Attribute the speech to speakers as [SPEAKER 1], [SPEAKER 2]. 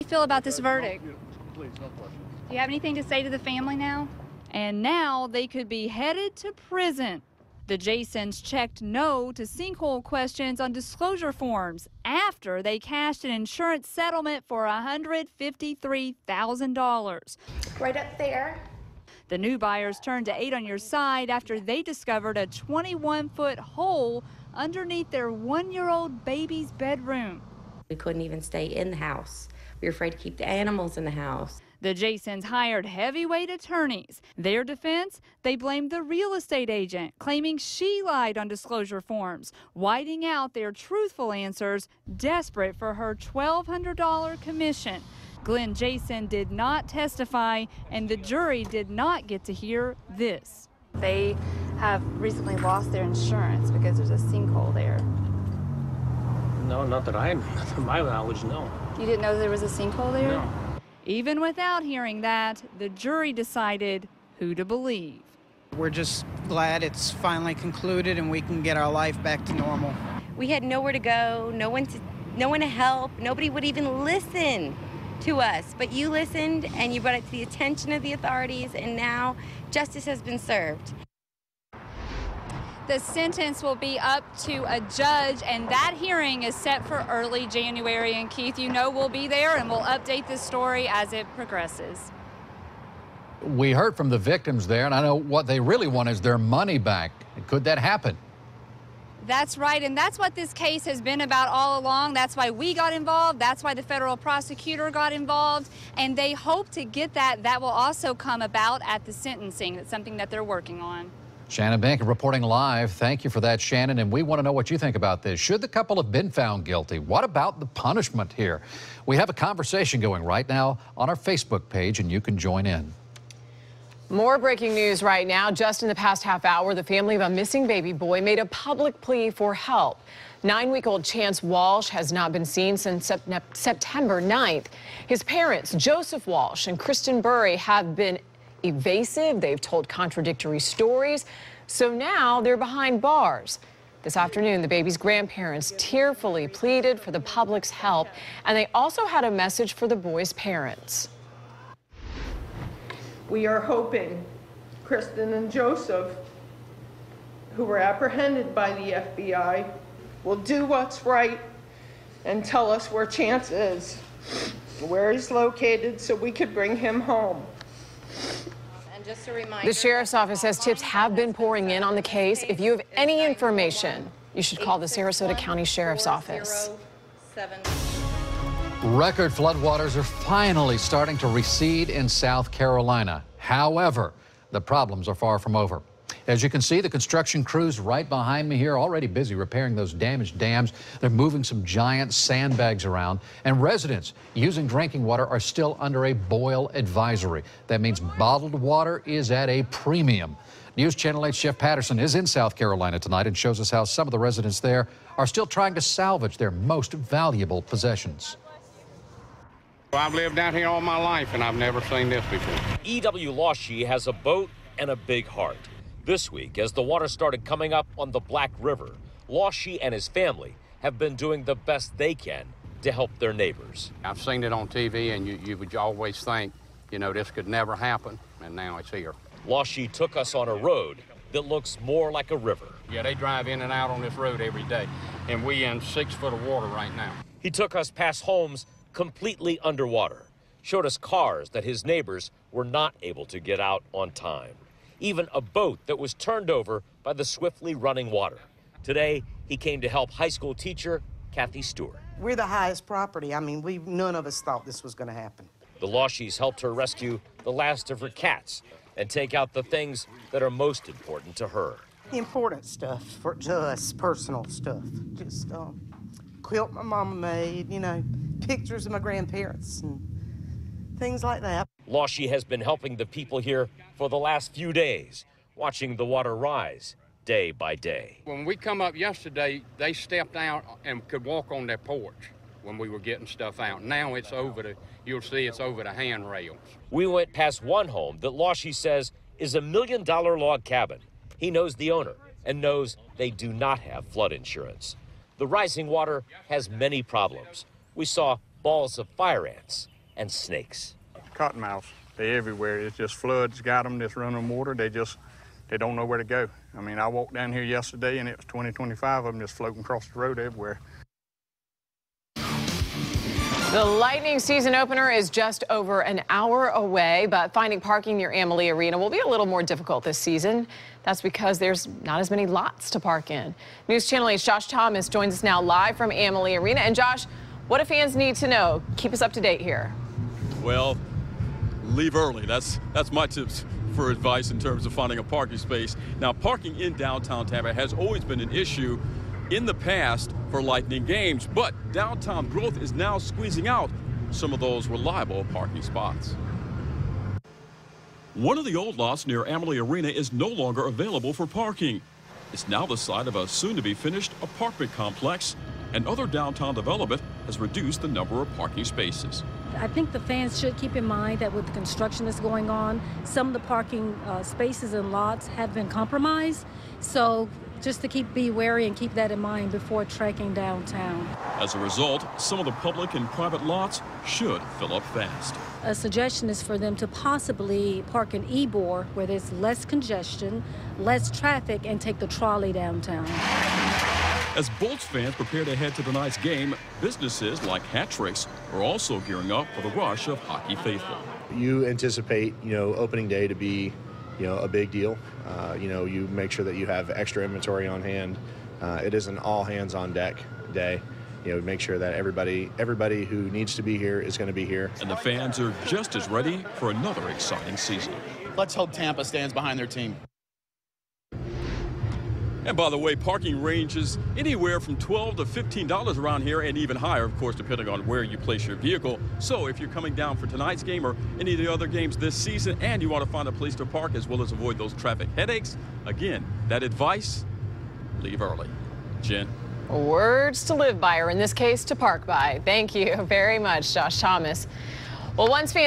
[SPEAKER 1] you feel about this verdict?
[SPEAKER 2] Please, no questions.
[SPEAKER 1] Do you have anything to say to the family now? And now they could be headed to prison. The Jasons checked no to sinkhole questions on disclosure forms after they cashed an insurance settlement for $153,000.
[SPEAKER 3] Right up there.
[SPEAKER 1] The new buyers turned to 8 on your side after they discovered a 21-foot hole underneath their 1-year-old baby's bedroom.
[SPEAKER 3] We couldn't even stay in the house. We were afraid to keep the animals in the house.
[SPEAKER 1] The Jasons hired heavyweight attorneys. Their defense, they blamed the real estate agent, claiming she lied on disclosure forms, whiting out their truthful answers, desperate for her $1,200 commission. Glenn Jason did not testify, and the jury did not get to hear this. They have recently lost their insurance because there's a sinkhole there.
[SPEAKER 4] No, not that to my knowledge, no.
[SPEAKER 1] You didn't know there was a sinkhole there?
[SPEAKER 4] No.
[SPEAKER 1] Even without hearing that, the jury decided who to believe.
[SPEAKER 5] We're just glad it's finally concluded and we can get our life back to normal.
[SPEAKER 3] We had nowhere to go, no one to help. Nobody would even listen to us. But you listened and you brought it to the attention of the authorities, and now justice has been served.
[SPEAKER 1] The sentence will be up to a judge, and that hearing is set for early January. And Keith, you know we'll be there, and we'll update this story as it progresses.
[SPEAKER 6] We heard from the victims there, and I know what they really want is their money back. Could that happen?
[SPEAKER 1] That's right, and that's what this case has been about all along. That's why we got involved. That's why the federal prosecutor got involved, and they hope to get that. That will also come about at the sentencing. That's something that they're working on.
[SPEAKER 6] Shannon Bank reporting live. Thank you for that, Shannon. And we want to know what you think about this. Should the couple have been found guilty? What about the punishment here? We have a conversation going right now on our Facebook page, and you can join in.
[SPEAKER 7] More breaking news right now. Just in the past half hour, the family of a missing baby boy made a public plea for help. 9-week-old Chance Walsh has not been seen since September 9th. His parents, Joseph Walsh and Kristen Burry, have been evasive. They've told contradictory stories. So now they're behind bars. This afternoon, the baby's grandparents tearfully pleaded for the public's help, and they also had a message for the boy's parents.
[SPEAKER 8] We are hoping Kristen and Joseph, who were apprehended by the FBI, will do what's right and tell us where Chance is, where he's located, so we could bring him home.
[SPEAKER 3] Just a reminder,
[SPEAKER 7] the sheriff's office says tips have been pouring in on the case. If you have any information, you should call the Sarasota County Sheriff's Office.
[SPEAKER 6] Record floodwaters are finally starting to recede in South Carolina. However, the problems are far from over. As you can see, the construction crews right behind me here already busy repairing those damaged dams. They're moving some giant sandbags around, and residents using drinking water are still under a boil advisory. That means bottled water is at a premium. News Channel 8's Jeff Patterson is in South Carolina tonight and shows us how some of the residents there are still trying to salvage their most valuable possessions.
[SPEAKER 9] I've lived down here all my life, and I've never seen this before.
[SPEAKER 10] E.W. Lawshie has a boat and a big heart. This week, as the water started coming up on the Black River, Lawshie and his family have been doing the best they can to help their neighbors.
[SPEAKER 9] I've seen it on TV, and you would always think, you know, this could never happen, and now it's here.
[SPEAKER 10] Lawshie took us on a road that looks more like a river.
[SPEAKER 9] Yeah, they drive in and out on this road every day, and we in 6 foot of water right now.
[SPEAKER 10] He took us past homes completely underwater, showed us cars that his neighbors were not able to get out on time. Even a boat that was turned over by the swiftly running water. Today, he came to help high school teacher Kathy Stewart.
[SPEAKER 11] We're the highest property. I mean, none of us thought this was going to happen.
[SPEAKER 10] The Lawshies helped her rescue the last of her cats and take out the things that are most important to her.
[SPEAKER 11] Important stuff for us, personal stuff. Just quilt my mama made, you know, pictures of my grandparents and things like that.
[SPEAKER 10] Lawshie has been helping the people here for the last few days, watching the water rise day by day.
[SPEAKER 9] When we come up yesterday, they stepped out and could walk on their porch when we were getting stuff out. Now it's you'll see it's over the handrails.
[SPEAKER 10] We went past one home that Lawshie says is $1 million log cabin. He knows the owner and knows they do not have flood insurance. The rising water has many problems. We saw balls of fire ants and snakes.
[SPEAKER 2] Cottonmouths, they're everywhere. It's just floods got them, just running water. They don't know where to go. I mean, I walked down here yesterday and it was 20, 25 of them just floating across the road everywhere.
[SPEAKER 7] The Lightning season opener is just over an hour away, but finding parking near Amalie Arena will be a little more difficult this season. That's because there's not as many lots to park in. News Channel 8's Josh Thomas joins us now live from Amalie Arena. And Josh, what do fans need to know? Keep us up to date here.
[SPEAKER 12] Well, leave early. That's my tips for advice in terms of finding a parking space. Now, parking in downtown Tampa has always been an issue in the past for Lightning games, but downtown growth is now squeezing out some of those reliable parking spots. One of the old lots near Amalie Arena is no longer available for parking. It's now the site of a soon-to-be-finished apartment complex, and other downtown development has reduced the number of parking spaces.
[SPEAKER 13] I think the fans should keep in mind that with the construction that's going on, some of the parking spaces and lots have been compromised. So just to be wary and keep that in mind before trekking downtown.
[SPEAKER 12] As a result, some of the public and private lots should fill up fast.
[SPEAKER 13] A suggestion is for them to possibly park in Ybor where there's less congestion, less traffic, and take the trolley downtown.
[SPEAKER 12] As Bolts fans prepare to head to tonight's game, businesses like Hat Tricks are also gearing up for the rush of hockey faithful.
[SPEAKER 14] You anticipate, opening day to be, a big deal. You make sure that you have extra inventory on hand. It is an all hands on deck day. Make sure that everybody who needs to be here is going to be here.
[SPEAKER 12] And the fans are just as ready for another exciting season.
[SPEAKER 15] Let's hope Tampa stands behind their team.
[SPEAKER 12] And by the way, parking ranges anywhere from $12 to $15 around here, and even higher, of course, depending on where you place your vehicle. So if you're coming down for tonight's game or any of the other games this season and you want to find a place to park as well as avoid those traffic headaches, again, that advice, leave early. Jen.
[SPEAKER 7] Words to live by, or in this case, to park by. Thank you very much, Josh Thomas. Well, once fans